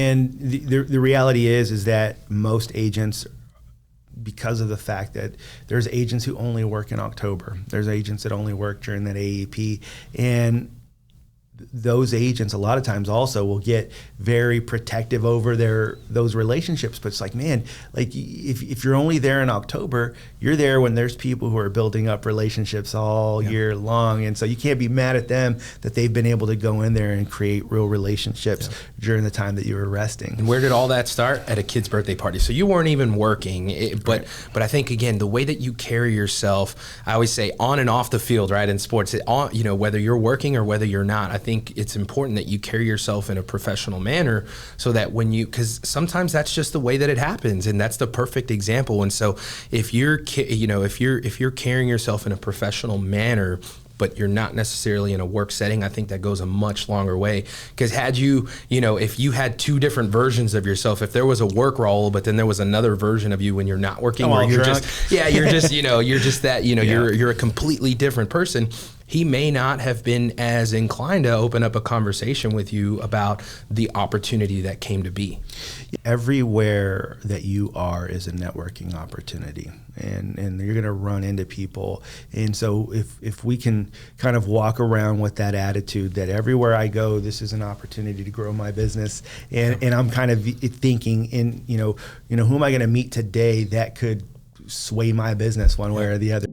And the reality is that most agents, because of the fact that there's agents who only work in October, there's agents that only work during that AEP, and those agents a lot of times also will get very protective over those relationships. But it's like, man, like if you're only there in October, you're there when there's people who are building up relationships all year long. And so you can't be mad at them that they've been able to go in there and create real relationships during the time that you were resting. And where did all that start? At a kid's birthday party. So you weren't even working, but I think, again, the way that you carry yourself, I always say on and off the field, right, in sports, whether you're working or whether you're not, I think it's important that you carry yourself in a professional manner, so that because sometimes that's just the way that it happens, and that's the perfect example. And so if you're carrying yourself in a professional manner, but you're not necessarily in a work setting, I think that goes a much longer way. Because if you had two different versions of yourself, if there was a work role, but then there was another version of you when you're not working, where you're a completely different person, he may not have been as inclined to open up a conversation with you about the opportunity that came to be. Everywhere that you are is a networking opportunity, and you're going to run into people. And so if we can kind of walk around with that attitude that everywhere I go, this is an opportunity to grow my business, and I'm kind of thinking in, who am I going to meet today that could sway my business one way or the other.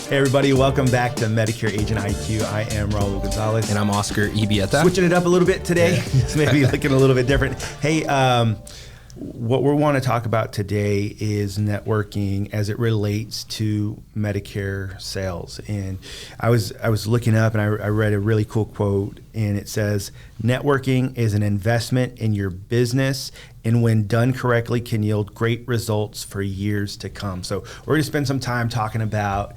Hey everybody, welcome back to Medicare Agent IQ. I am Raul Gonzalez. And I'm Oscar Ibieta. Switching it up a little bit today, maybe looking a little bit different. Hey, what we want to talk about today is networking as it relates to Medicare sales. And I was looking up and I read a really cool quote, and it says, networking is an investment in your business, and when done correctly can yield great results for years to come. So we're going to spend some time talking about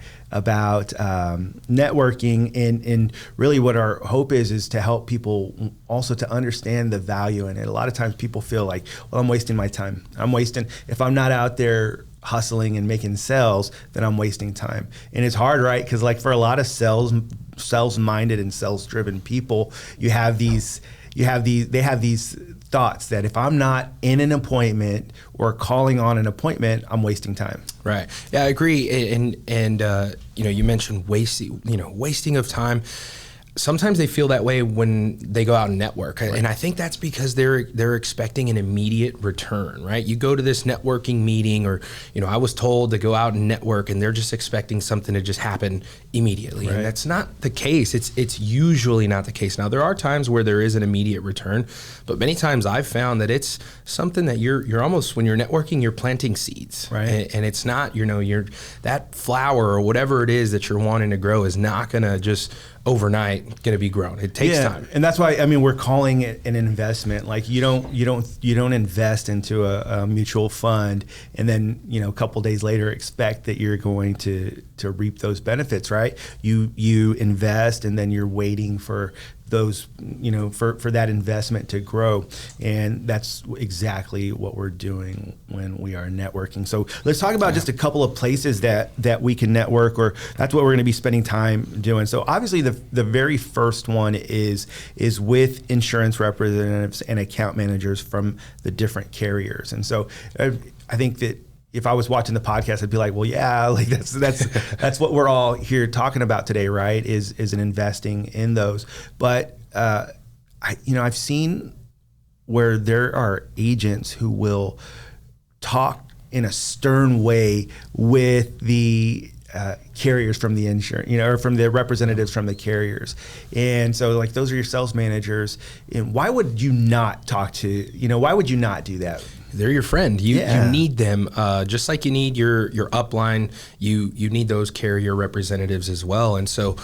networking, and really what our hope is to help people also to understand the value in it. A lot of times people feel like, well, I'm wasting my time. If I'm not out there hustling and making sales, then I'm wasting time. And it's hard, right? Because like for a lot of sales-minded and sales-driven people, they have these thoughts that if I'm not in an appointment or calling on an appointment, I'm wasting time. Right. Yeah, I agree. And you mentioned wasting of time. Sometimes they feel that way when they go out and network. Right. And I think that's because they're expecting an immediate return, right? You go to this networking meeting, or, I was told to go out and network, and they're just expecting something to just happen immediately. Right. And that's not the case. It's usually not the case. Now, there are times where there is an immediate return, but many times I've found that it's something that you're almost, when you're networking, you're planting seeds. Right. And it's not, that flower or whatever it is that you're wanting to grow is not going to just overnight going to be grown. It takes time. And that's why, we're calling it an investment. Like you don't invest into a mutual fund and then, a couple days later expect that you're going to reap those benefits, right? You invest, and then you're waiting for those, for that investment to grow. And that's exactly what we're doing when we are networking. So let's talk about just a couple of places that we can network, or that's what we're going to be spending time doing. So obviously the very first one is with insurance representatives and account managers from the different carriers. And so I think that if I was watching the podcast, I'd be like, well, yeah, like that's what we're all here talking about today, right? Is an investing in those. But I've seen where there are agents who will talk in a stern way with the carriers from the insurance, or from the representatives from the carriers. And so like those are your sales managers. And why would you not why would you not do that? They're your friend. You need them, just like you need your upline. You need those carrier representatives as well. And so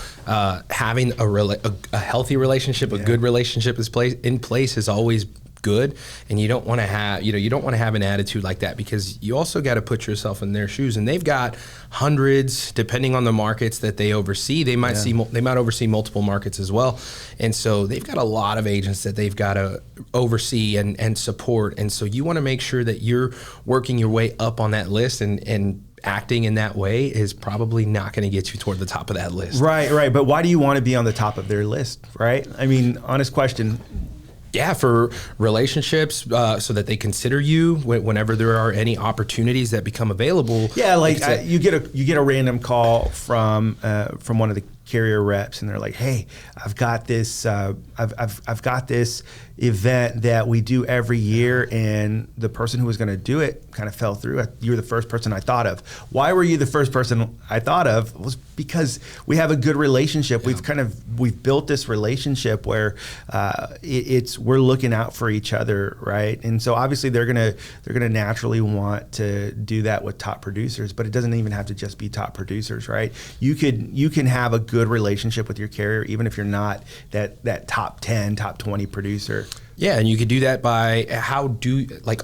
having a healthy relationship, a good relationship in place has always good, and you don't want to have an attitude like that, because you also got to put yourself in their shoes, and they've got hundreds, depending on the markets that they oversee. They might oversee multiple markets as well, and so they've got a lot of agents that they've got to oversee and support, and so you want to make sure that you're working your way up on that list, and acting in that way is probably not going to get you toward the top of that list. Right. But why do you want to be on the top of their list, right? I mean, honest question. Yeah, for relationships, so that they consider you whenever there are any opportunities that become available. Yeah, you get a random call from one of the carrier reps, and they're like, "Hey, I've got this event that we do every year, and the person who was going to do it kind of fell through. You were the first person I thought of. Why were you the first person I thought of? It was because we have a good relationship. Yeah. We've built this relationship where we're looking out for each other, right? And so obviously they're gonna naturally want to do that with top producers, but it doesn't even have to just be top producers, right? You can have a good relationship with your carrier even if you're not that top 10, top 20 producer. Yeah, and you could do that by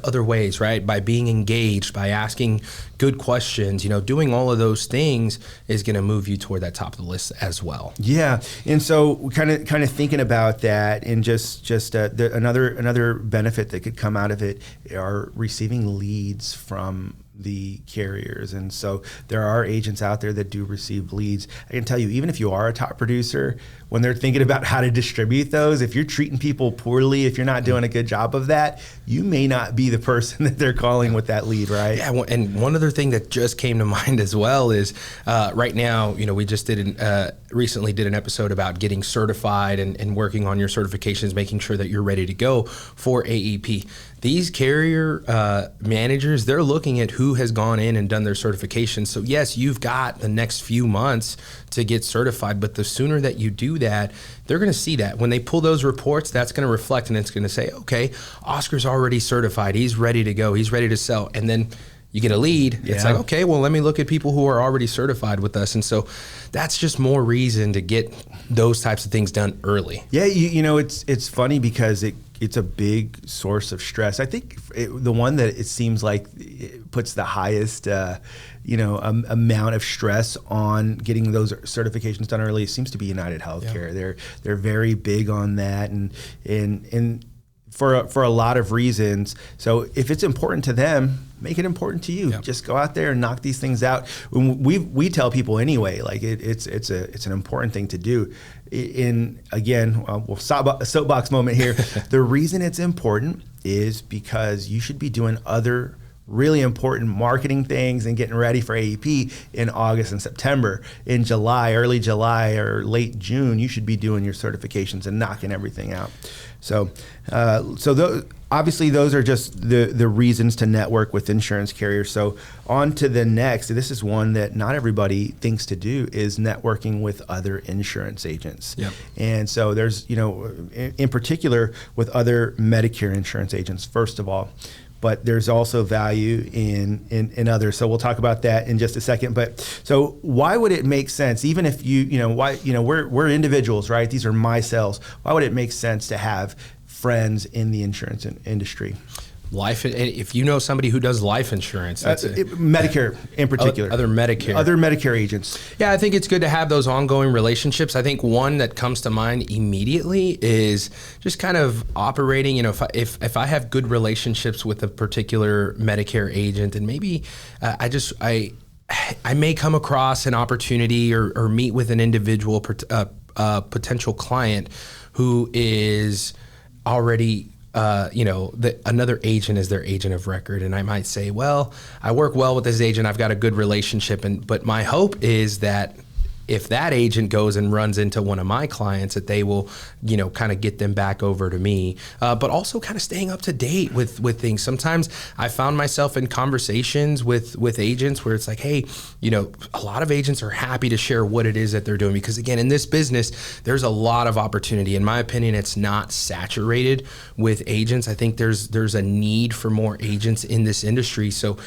other ways, right? By being engaged, by asking good questions, doing all of those things is going to move you toward that top of the list as well. Yeah, and so kind of thinking about that, and just another benefit that could come out of it are receiving leads from the carriers. And so there are agents out there that do receive leads. I can tell you, even if you are a top producer, when they're thinking about how to distribute those, if you're treating people poorly, if you're not doing a good job of that, you may not be the person that they're calling with that lead, right? Yeah, and one other thing that just came to mind as well is right now, we just recently did an episode about getting certified and working on your certifications, making sure that you're ready to go for AEP. These carrier managers, they're looking at who has gone in and done their certification. So yes, you've got the next few months to get certified, but the sooner that you do that, they're going to see that. When they pull those reports, that's going to reflect, and it's going to say, okay, Oscar's already certified. He's ready to go. He's ready to sell. And then you get a lead. Yeah. It's like, okay, well, let me look at people who are already certified with us. And so that's just more reason to get those types of things done early. Yeah, it's funny because it's a big source of stress. I think the one that it seems like it puts the highest amount of stress on getting those certifications done early seems to be United Healthcare. Yeah. They're very big on that, and for a lot of reasons. So if it's important to them, make it important to you. Yep. Just go out there and knock these things out. We tell people anyway, like it's an important thing to do. We'll stop a soapbox moment here. The reason it's important is because you should be doing other really important marketing things and getting ready for AEP in August and September. In July, early July or late June, you should be doing your certifications and knocking everything out. So obviously those are just the reasons to network with insurance carriers. So on to the next, this is one that not everybody thinks to do, is networking with other insurance agents. Yep. And so there's, in particular with other Medicare insurance agents, first of all, but there's also value in others. So we'll talk about that in just a second. But so why would it make sense, even if we're individuals, right? These are my cells. Why would it make sense to have friends in the insurance industry? Life, if you know somebody who does life insurance, Medicare in particular, other Medicare agents. Yeah, I think it's good to have those ongoing relationships. I think one that comes to mind immediately is just kind of operating. If I have good relationships with a particular Medicare agent, and maybe I may come across an opportunity or meet with an individual potential client who is already another agent is their agent of record, and I might say, well, I work well with this agent, I've got a good relationship, but my hope is that if that agent goes and runs into one of my clients, that they will, kind of get them back over to me, but also kind of staying up to date with things. Sometimes I found myself in conversations with agents where it's like, hey, a lot of agents are happy to share what it is that they're doing, because again, in this business, there's a lot of opportunity. In my opinion, it's not saturated with agents. I think there's a need for more agents in this industry. So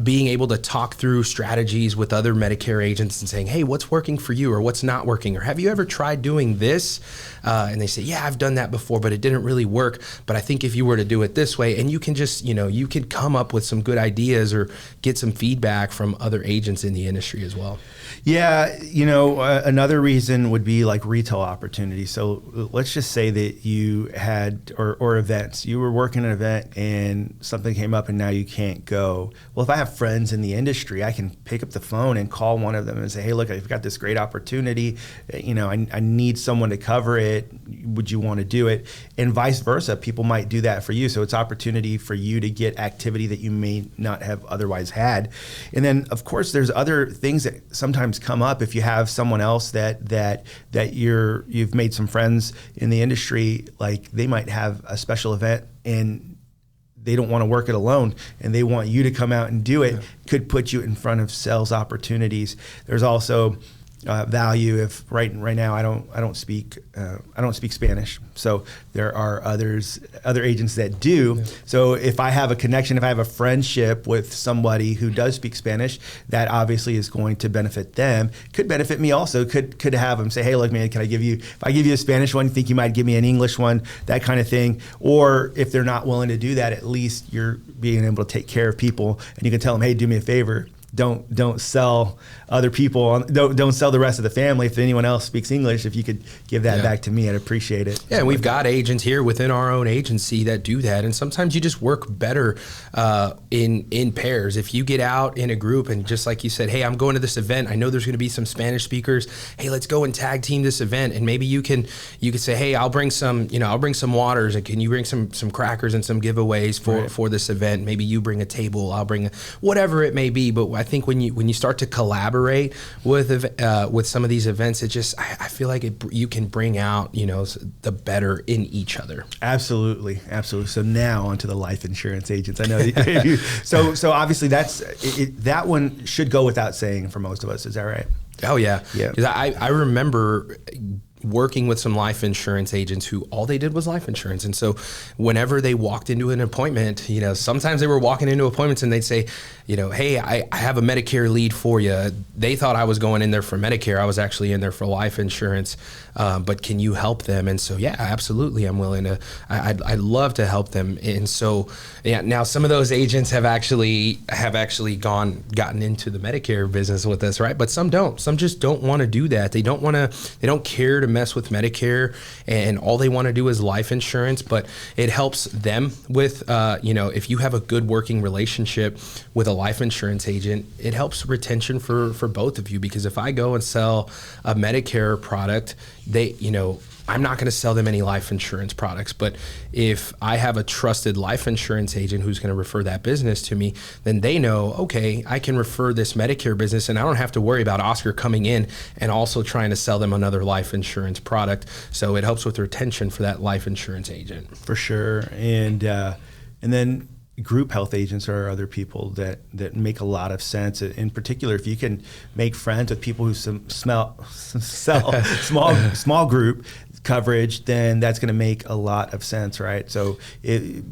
being able to talk through strategies with other Medicare agents and saying, hey, what's working working for you, or what's not working, or have you ever tried doing this? And they say, yeah, I've done that before, but it didn't really work. But I think if you were to do it this way, and you can just, you can come up with some good ideas or get some feedback from other agents in the industry as well. Yeah, another reason would be like retail opportunities. So let's just say that you had, or events, you were working an event and something came up and now you can't go. Well, if I have friends in the industry, I can pick up the phone and call one of them and say, hey, look, I've got this great opportunity. I need someone to cover it. Would you want to do it? And vice versa, people might do that for you. So it's opportunity for you to get activity that you may not have otherwise had. And then, of course, there's other things that sometimes come up if you have someone else that you've made some friends in the industry, like they might have a special event and they don't want to work it alone and they want you to come out and do it. Could put you in front of sales opportunities. There's also value if right now I don't speak Spanish, so there are other agents that do. Yeah. So if I have a connection, if I have a friendship with somebody who does speak Spanish, that obviously is going to benefit them. Could benefit me also. Could have them say, hey, look, man, can I give you? If I give you a Spanish one, you think you might give me an English one? That kind of thing. Or if they're not willing to do that, at least you're being able to take care of people, and you can tell them, hey, do me a favor. Don't sell other people. Don't sell the rest of the family. If anyone else speaks English, if you could give that back to me, I'd appreciate it. Yeah, and we've got agents here within our own agency that do that. And sometimes you just work better in pairs. If you get out in a group and just like you said, hey, I'm going to this event. I know there's going to be some Spanish speakers. Hey, let's go and tag team this event. And maybe you could say, hey, I'll bring some waters, and can you bring some crackers and some giveaways for this event? Maybe you bring a table. I'll bring whatever it may be. But I think when you start to collaborate with some of these events, I feel like you can bring out the better in each other. Absolutely. So now onto the life insurance agents. I know. So obviously that one should go without saying for most of us. Is that right? Oh yeah. Yeah. I remember working with some life insurance agents who all they did was life insurance. And so whenever they walked into an appointment, sometimes they were walking into appointments and they'd say, hey, I have a Medicare lead for you. They thought I was going in there for Medicare. I was actually in there for life insurance. But can you help them? And so, yeah, absolutely. I'm willing to, I'd love to help them. And so, yeah, now some of those agents have actually gotten into the Medicare business with us, right? But some don't. Some just don't want to do that. They don't care to mess with Medicare, and all they want to do is life insurance. But it helps them with, if you have a good working relationship with a life insurance agent, it helps retention for both of you. Because if I go and sell a Medicare product, I'm not going to sell them any life insurance products. But if I have a trusted life insurance agent who's going to refer that business to me, then they know, okay, I can refer this Medicare business and I don't have to worry about Oscar coming in and also trying to sell them another life insurance product. So it helps with retention for that life insurance agent. For sure. And then group health agents are other people that make a lot of sense. In particular, if you can make friends with people who sell small group coverage, then that's going to make a lot of sense, right? So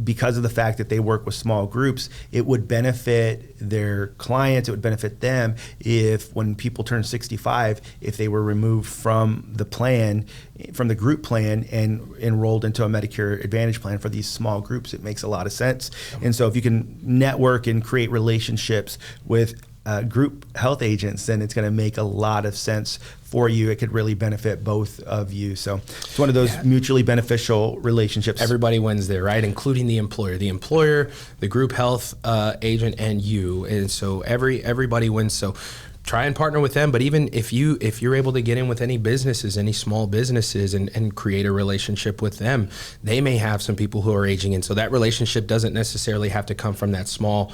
because of the fact that they work with small groups, it would benefit their clients, it would benefit them if when people turn 65, if they were removed from the plan, from the group plan and enrolled into a Medicare Advantage plan for these small groups, it makes a lot of sense. And so if you can network and create relationships with group health agents, then it's going to make a lot of sense for you. It could really benefit both of you. So it's one of those mutually beneficial relationships. Everybody wins there, right? Including the employer, the group health agent, and you. And so everybody wins. So try and partner with them. But even if you're able to get in with any businesses, any small businesses, and create a relationship with them, they may have some people who are aging. And so that relationship doesn't necessarily have to come from that small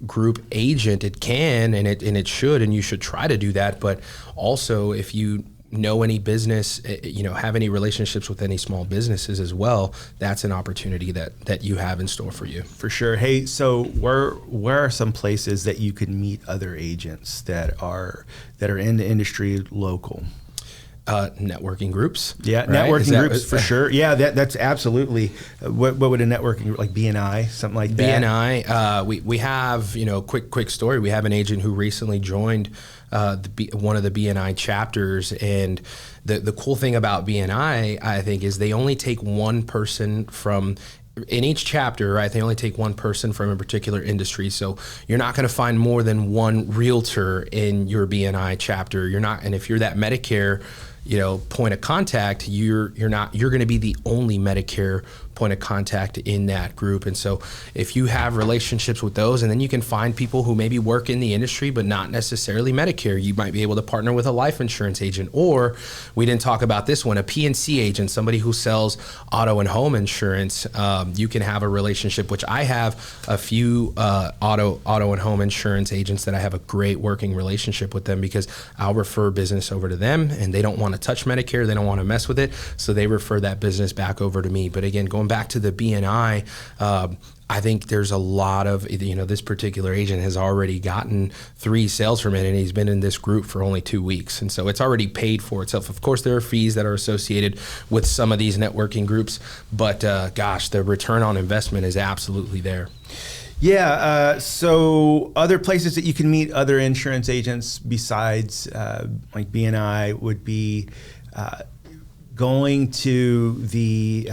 group agent. It can, and it should, and you should try to do that. But also, if you know any business, have any relationships with any small businesses as well, that's an opportunity that you have in store for you. For sure. Hey, so where are some places that you can meet other agents that are in the industry local? Networking groups. Yeah, right? Networking groups for sure. Yeah, that's absolutely. What would a networking group like BNI, something like that? BNI. We have quick story. We have an agent who recently joined one of the BNI chapters. And the cool thing about BNI, I think, is they only take one person from in each chapter, right? They only take one person from a particular industry. So you're not going to find more than one realtor in your BNI chapter. You're not, and if you're that Medicare, point of contact, you're going to be the only Medicare point of contact in that group. And so if you have relationships with those, and then you can find people who maybe work in the industry but not necessarily Medicare, you might be able to partner with a life insurance agent, or we didn't talk about this one, a P&C agent, somebody who sells auto and home insurance. You can have a relationship, which I have a few auto and home insurance agents that I have a great working relationship with them, because I'll refer business over to them, and they don't want to touch Medicare, they don't want to mess with it, so they refer that business back over to me. But again, going back to the BNI, I think there's a lot of, this particular agent has already gotten 3 sales from it, and he's been in this group for only 2 weeks. And so it's already paid for itself. Of course, there are fees that are associated with some of these networking groups, but the return on investment is absolutely there. Yeah. So other places that you can meet other insurance agents besides like BNI would be going to the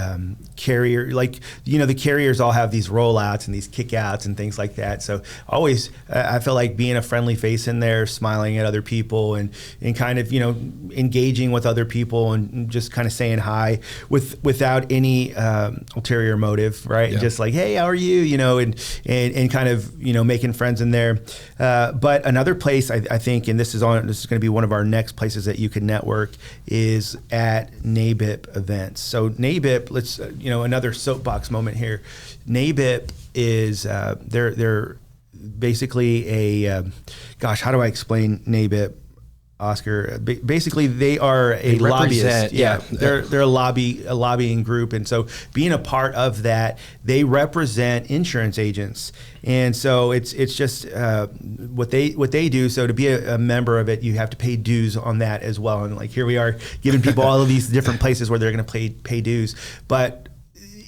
carrier, the carriers all have these rollouts and these kickouts and things like that. So always, I feel like being a friendly face in there, smiling at other people, and kind of, engaging with other people and just kind of saying hi without any ulterior motive, right? Yeah. Just like, hey, how are you? And kind of, making friends in there. But another place I think, and this is going to be one of our next places that you can network, is at NABIP events. So NABIP, let's, another soapbox moment here. NABIP is, they're basically a, how do I explain NABIP, Oscar? Basically, they are a lobbyist. Yeah, they're a lobbying group, and so being a part of that, they represent insurance agents, and so it's just what they do. So to be a member of it, you have to pay dues on that as well. And like here we are giving people all of these different places where they're going to pay dues, but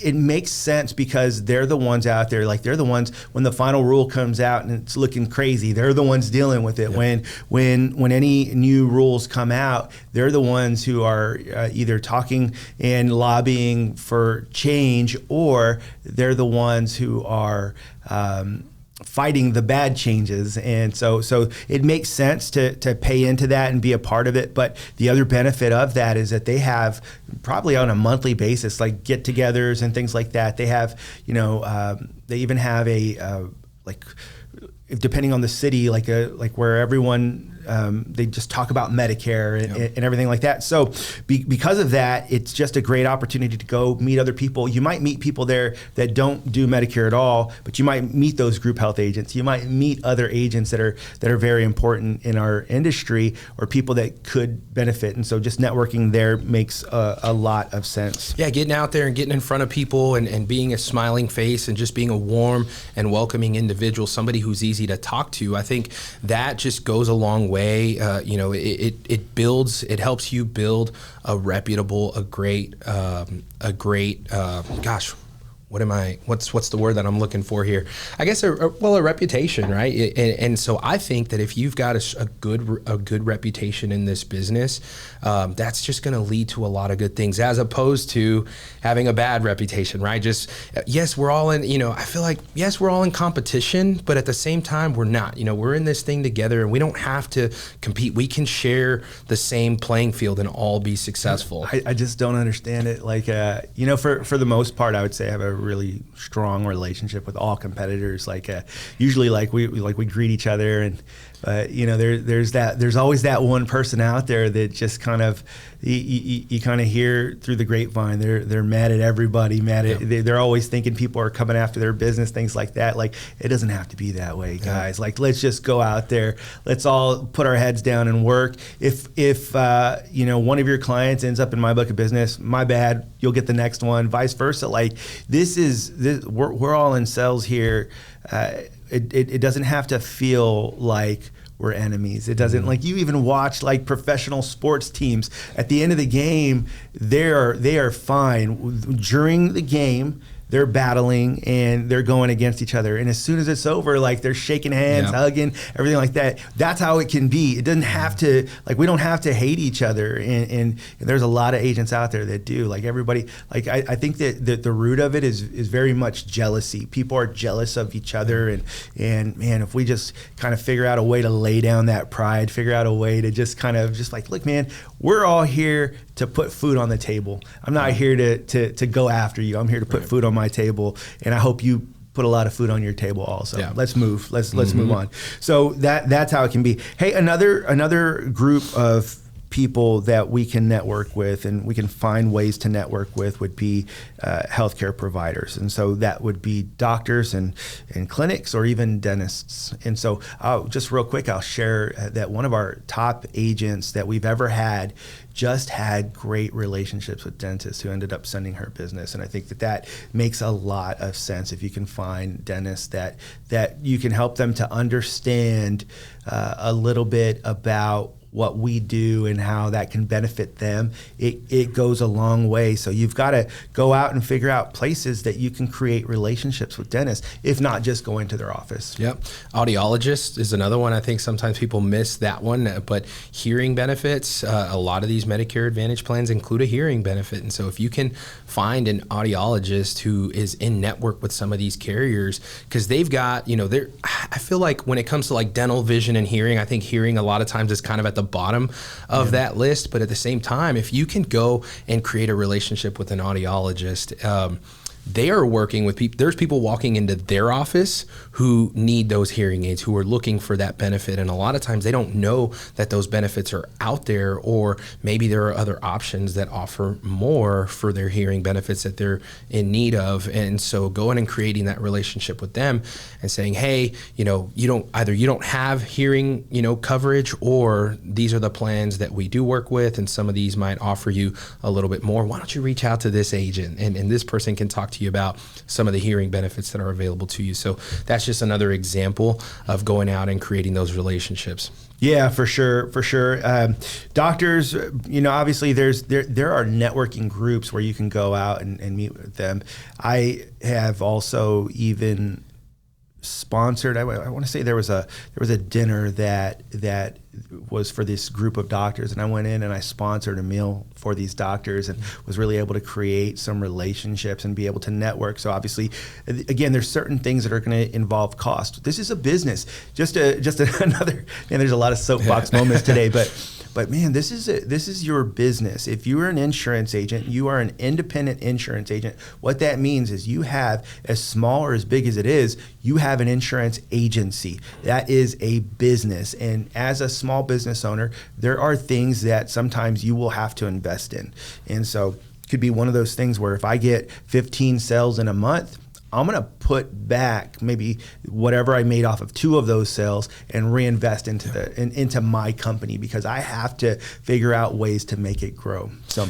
it makes sense because they're the ones out there, they're the ones when the final rule comes out and it's looking crazy, they're the ones dealing with it. Yep. When any new rules come out, they're the ones who are either talking and lobbying for change, or they're the ones who are fighting the bad changes. And so it makes sense to pay into that and be a part of it. But the other benefit of that is that they have, probably on a monthly basis, like get-togethers and things like that. They have, they even have a depending on the city, like where everyone, they just talk about Medicare and everything like that. So because of that, it's just a great opportunity to go meet other people. You might meet people there that don't do Medicare at all, but you might meet those group health agents. You might meet other agents that are very important in our industry, or people that could benefit. And so just networking there makes a lot of sense. Yeah, getting out there and getting in front of people and being a smiling face and just being a warm and welcoming individual, somebody who's easy to talk to. I think that just goes a long way. It helps you build a reputable, what's the word that I'm looking for here? I guess a reputation, right? And so I think that if you've got a good reputation in this business, that's just going to lead to a lot of good things, as opposed to having a bad reputation, right? Just, yes, we're all in, I feel like, yes, we're all in competition, but at the same time, we're not. We're in this thing together, and we don't have to compete. We can share the same playing field and all be successful. I just don't understand it. For the most part, I would say I have a really strong relationship with all competitors. Usually we greet each other, and there's always that one person out there that just kind of you kind of hear through the grapevine they're mad at everybody, they're always thinking people are coming after their business, things like that. It doesn't have to be that way, guys. Let's just go out there, let's all put our heads down and work. If one of your clients ends up in my book of business, my bad, you'll get the next one, vice versa. We're all in sales here. It doesn't have to feel like we're enemies. It doesn't, you even watch professional sports teams. At the end of the game, they are fine. During the game, they're battling and they're going against each other. And as soon as it's over, like they're shaking hands, hugging, everything like that. That's how it can be. It doesn't have to, like, we don't have to hate each other. And there's a lot of agents out there that do. Like everybody, like I think that the root of it is very much jealousy. People are jealous of each other. And man, if we just kind of figure out a way to lay down that pride, figure out a way to just kind of just like, look, man, we're all here to put food on the table. I'm not here to go after you. I'm here to put food on my table, and I hope you put a lot of food on your table also. Yeah. Let's move. Let's move on. So that's how it can be. Hey, another group of people that we can network with and we can find ways to network with would be healthcare providers. And so that would be doctors and clinics or even dentists. And so just real quick, I'll share that one of our top agents that we've ever had just had great relationships with dentists who ended up sending her business. And I think that makes a lot of sense if you can find dentists that you can help them to understand a little bit about what we do and how that can benefit them. It goes a long way. So you've got to go out and figure out places that you can create relationships with dentists, if not just go into their office. Yep. Audiologist is another one. I think sometimes people miss that one, but hearing benefits, a lot of these Medicare Advantage plans include a hearing benefit. And so if you can find an audiologist who is in network with some of these carriers, because they've got, I feel like when it comes to like dental, vision, and hearing, I think hearing a lot of times is kind of at the bottom of that list. But at the same time, if you can go and create a relationship with an audiologist, they are working with people. There's people walking into their office who need those hearing aids, who are looking for that benefit. And a lot of times they don't know that those benefits are out there, or maybe there are other options that offer more for their hearing benefits that they're in need of. And so going and creating that relationship with them and saying, hey, you don't have hearing, coverage, or these are the plans that we do work with, and some of these might offer you a little bit more. Why don't you reach out to this agent? And this person can talk to you about some of the hearing benefits that are available to you. So that's just another example of going out and creating those relationships. Yeah, for sure. Doctors, obviously there are networking groups where you can go out and meet with them. I have also even sponsored, I want to say there was a dinner that was for this group of doctors, and I went in and I sponsored a meal for these doctors and was really able to create some relationships and be able to network. So obviously, again, there's certain things that are going to involve cost. This is a business. Just another, and there's a lot of soapbox moments today, but man, this is your business. If you are an insurance agent, you are an independent insurance agent. What that means is you have, as small or as big as it is, you have an insurance agency. That is a business. And as a small business owner, there are things that sometimes you will have to invest in. And so it could be one of those things where if I get 15 sales in a month, I'm going to put back maybe whatever I made off of 2 of those sales and reinvest into my company, because I have to figure out ways to make it grow. So,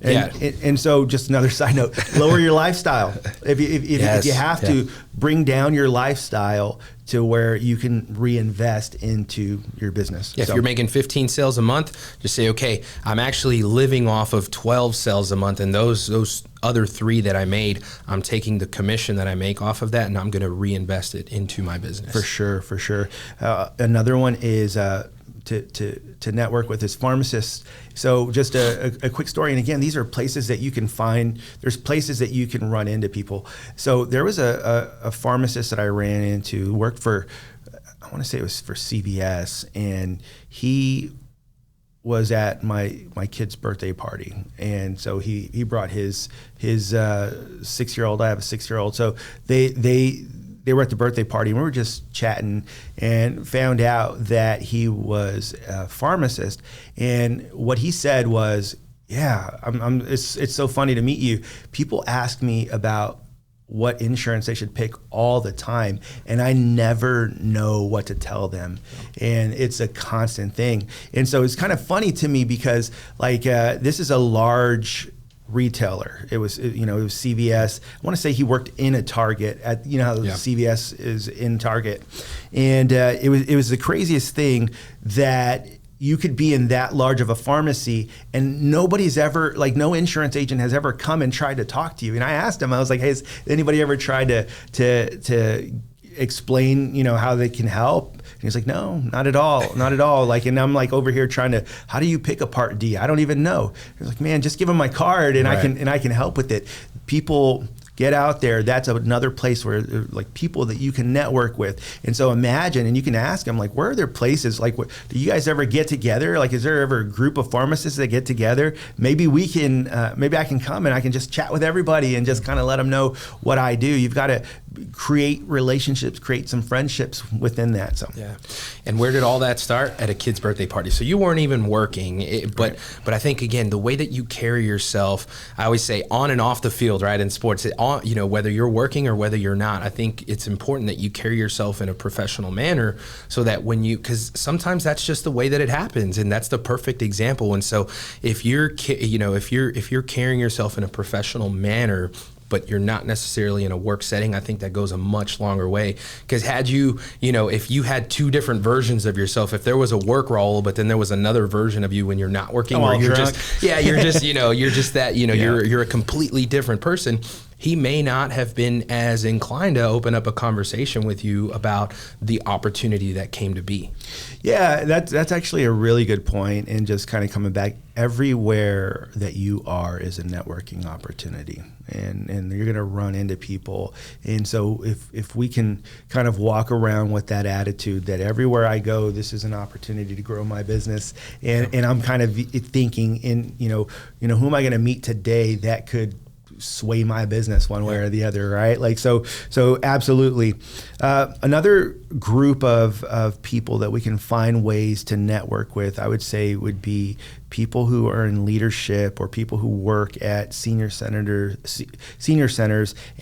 and so just another side note, lower your lifestyle. If you have to bring down your lifestyle to where you can reinvest into your business. If you're making 15 sales a month, just say, okay, I'm actually living off of 12 sales a month, and those other 3 that I made, I'm taking the commission that I make off of that, and I'm going to reinvest it into my business. For sure. Another one is to network with is pharmacists. So just a quick story. And again, these are places that you can find. There's places that you can run into people. So there was a pharmacist that I ran into who worked for, I want to say it was for CVS, and he was at my kid's birthday party. And so he brought his 6-year-old. I have a 6-year-old. So they were at the birthday party, and we were just chatting and found out that he was a pharmacist. And what he said was, it's so funny to meet you. People ask me about what insurance they should pick all the time, and I never know what to tell them. And it's a constant thing. And so it's kind of funny to me because this is a large retailer. It was CVS. I want to say he worked in a Target at, how CVS is in Target. And it was the craziest thing that you could be in that large of a pharmacy and nobody's ever, like no insurance agent has ever come and tried to talk to you. And I asked him, I was like, hey, has anybody ever tried to explain, how they can help? And he's like, no, not at all, not at all. Like, and I'm like over here trying to, how do you pick a Part D? I don't even know. He's like, man, just give him my card and I can help with it. People, get out there. That's another place where like people that you can network with. And so imagine, and you can ask them like, where are there places? Like, what, do you guys ever get together? Like, is there ever a group of pharmacists that get together? Maybe we can, maybe I can come and I can just chat with everybody and just kind of let them know what I do. You've got to create relationships, create some friendships within that. So yeah. And where did all that start? At a kid's birthday party. So you weren't even working, but I think again, the way that you carry yourself, I always say on and off the field, right? In sports, whether you're working or whether you're not, I think it's important that you carry yourself in a professional manner so that when because sometimes that's just the way that it happens, and that's the perfect example. And so if you're carrying yourself in a professional manner, but you're not necessarily in a work setting, I think that goes a much longer way. Because had you, if you had two different versions of yourself, if there was a work role, but then there was another version of you when you're not working, where you're drunk. you're just that, you're a completely different person. He may not have been as inclined to open up a conversation with you about the opportunity that came to be. Yeah, that's actually a really good point. And just kind of coming back, everywhere that you are is a networking opportunity, and you're going to run into people. And so if we can kind of walk around with that attitude that everywhere I go, this is an opportunity to grow my business, and I'm kind of thinking in who am I going to meet today that could sway my business one way or the other, right? Like, so absolutely. Another group of people that we can find ways to network with, I would say, would be people who are in leadership or people who work at senior centers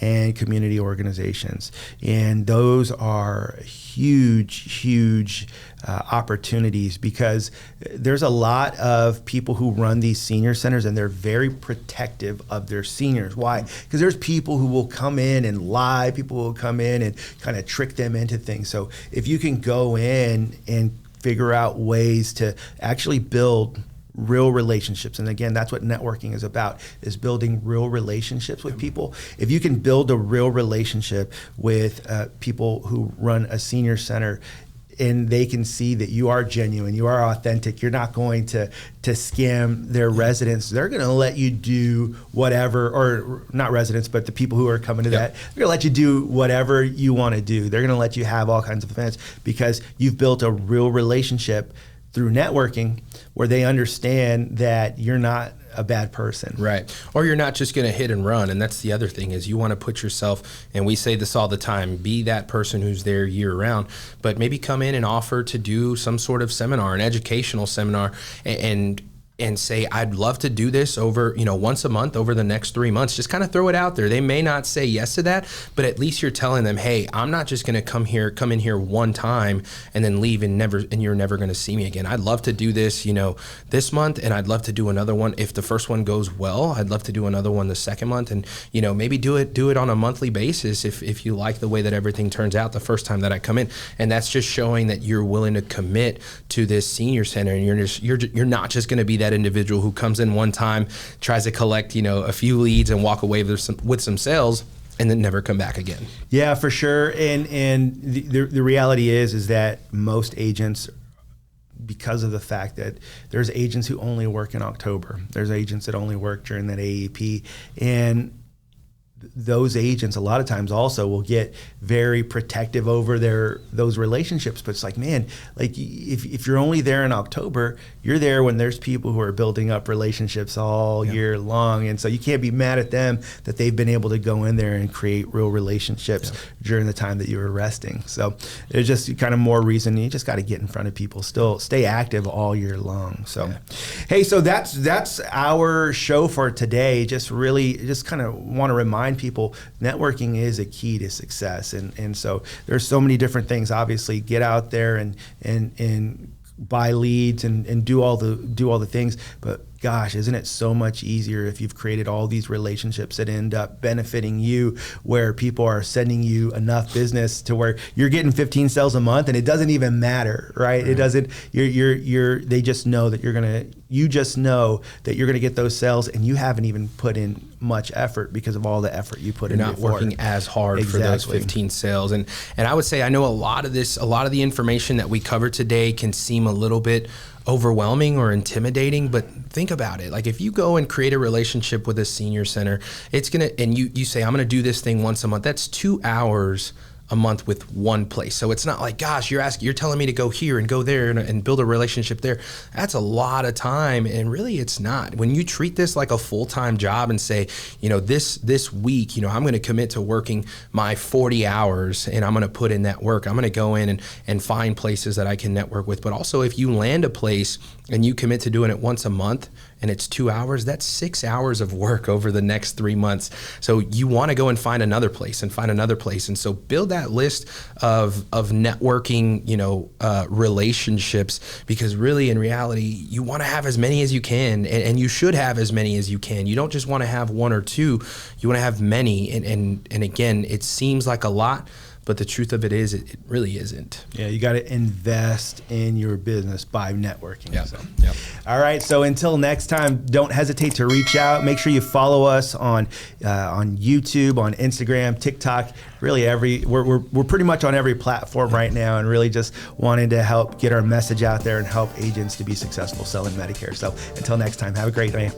and community organizations. And those are huge opportunities, because there's a lot of people who run these senior centers and they're very protective of their seniors. Why? Because there's people who will come in and lie, people will come in and kind of trick them into things. So if you can go in and figure out ways to actually build real relationships. And again, that's what networking is about, is building real relationships with people. If you can build a real relationship with people who run a senior center, and they can see that you are genuine, you are authentic, you're not going to scam their residents, they're going to let you do whatever, or not residents, but the people who are coming to that, they're going to let you do whatever you want to do. They're going to let you have all kinds of events because you've built a real relationship through networking where they understand that you're not a bad person. Right. Or you're not just going to hit and run. And that's the other thing, is you want to put yourself, and we say this all the time, be that person who's there year round, but maybe come in and offer to do some sort of seminar, an educational seminar, and say, I'd love to do this over, once a month over the next 3 months. Just kind of throw it out there. They may not say yes to that, but at least you're telling them, hey, I'm not just going to come in here one time and then leave and you're never going to see me again. I'd love to do this, this month, and I'd love to do another one. If the first one goes well, I'd love to do another one the second month, and maybe do it on a monthly basis if you like the way that everything turns out the first time that I come in. And that's just showing that you're willing to commit to this senior center, and you're not just going to be that individual who comes in one time, tries to collect a few leads and walk away with some sales, and then never come back again. Yeah, for sure. And the reality is that most agents, because of the fact that there's agents who only work in October, there's agents that only work during that AEP, and those agents a lot of times also will get very protective over those relationships. But it's like, man, like if you're only there in October, you're there when there's people who are building up relationships all year long. And so you can't be mad at them that they've been able to go in there and create real relationships during the time that you were resting. So there's just kind of more reason. You just got to get in front of people, still stay active all year long. So, hey, so that's our show for today. Just kind of want to remind people, networking is a key to success, and so there's so many different things. Obviously, get out there and buy leads and do all the things, but gosh, isn't it so much easier if you've created all these relationships that end up benefiting you, where people are sending you enough business to where you're getting 15 sales a month and it doesn't even matter, right? It doesn't, they just know that you just know that you're going to get those sales, and you haven't even put in much effort because of all the effort you put in. You're not working as hard for those 15 sales. And I would say, I know a lot of the information that we covered today can seem a little bit overwhelming or intimidating, but think about it. Like, if you go and create a relationship with a senior center, it's going to, and you say, I'm going to do this thing once a month. That's 2 hours a month with one place. So it's not like, gosh, you're telling me to go here and go there and build a relationship there. That's a lot of time. And really, it's not. When you treat this like a full-time job and say, this week, I'm going to commit to working my 40 hours and I'm going to put in that work. I'm going to go in and find places that I can network with. But also, if you land a place and you commit to doing it once a month and it's 2 hours, that's 6 hours of work over the next 3 months. So you want to go and find another place and find another place. And so build that list of networking, relationships, because really, in reality, you want to have as many as you can, and you should have as many as you can. You don't just want to have one or two, you want to have many. And again, it seems like a lot, but the truth of it is, it really isn't. Yeah, you got to invest in your business by networking. Yeah. So. All right. So until next time, don't hesitate to reach out. Make sure you follow us on YouTube, on Instagram, TikTok. Really, we're pretty much on every platform right now, and really just wanting to help get our message out there and help agents to be successful selling Medicare. So until next time, have a great day.